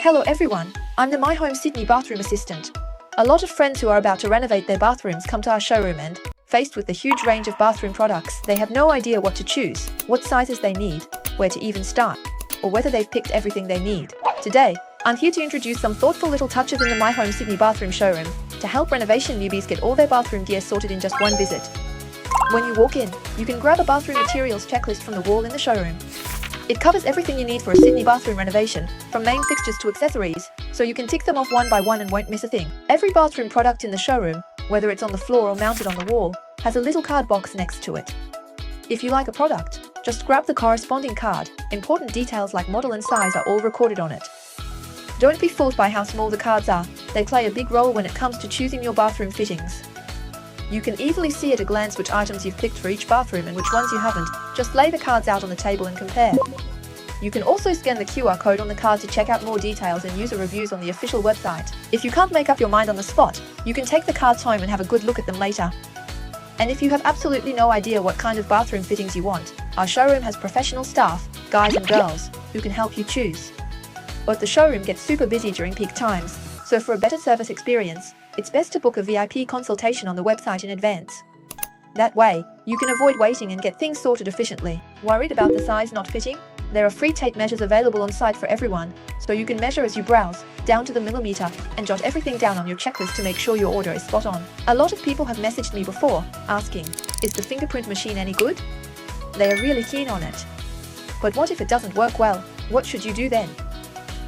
Hello everyone, I'm the MyHome Sydney bathroom assistant. A lot of friends who are about to renovate their bathrooms come to our showroom and, faced with the huge range of bathroom products, they have no idea what to choose, what sizes they need, where to even start, or whether they've picked everything they need. Today, I'm here to introduce some thoughtful little touches in the MyHome Sydney bathroom showroom to help renovation newbies get all their bathroom gear sorted in just one visit. When you walk in, you can grab a bathroom materials checklist from the wall in the showroom. It covers everything you need for a Sydney bathroom renovation, from main fixtures to accessories, so you can tick them off one by one and won't miss a thing. Every bathroom product in the showroom, whether it's on the floor or mounted on the wall, has a little card box next to it. If you like a product, just grab the corresponding card. Important details like model and size are all recorded on it. Don't be fooled by how small the cards are, they play a big role when it comes to choosing your bathroom fittings. You can easily see at a glance which items you've picked for each bathroom and which ones you haven't. Just lay the cards out on the table and compare. You can also scan the QR code on the card to check out more details and user reviews on the official website. If you can't make up your mind on the spot, you can take the cards home and have a good look at them later. And if you have absolutely no idea what kind of bathroom fittings you want, our showroom has professional staff, guys and girls, who can help you choose. But the showroom gets super busy during peak times, so for a better service experience, it's best to book a VIP consultation on the website in advance. That way, you can avoid waiting and get things sorted efficiently. Worried about the size not fitting? There are free tape measures available on site for everyone, so you can measure as you browse, down to the millimeter, and jot everything down on your checklist to make sure your order is spot on. A lot of people have messaged me before, asking, is the fingerprint machine any good? They are really keen on it. But what if it doesn't work well? What should you do then?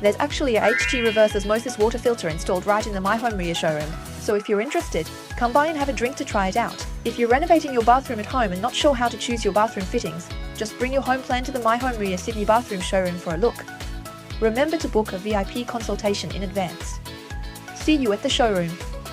There's actually a HG reverse osmosis water filter installed right in the MyHomeware showroom, so if you're interested, come by and have a drink to try it out. If you're renovating your bathroom at home and not sure how to choose your bathroom fittings, just bring your home plan to the MyHomeware Sydney bathroom showroom for a look. Remember to book a VIP consultation in advance. See you at the showroom.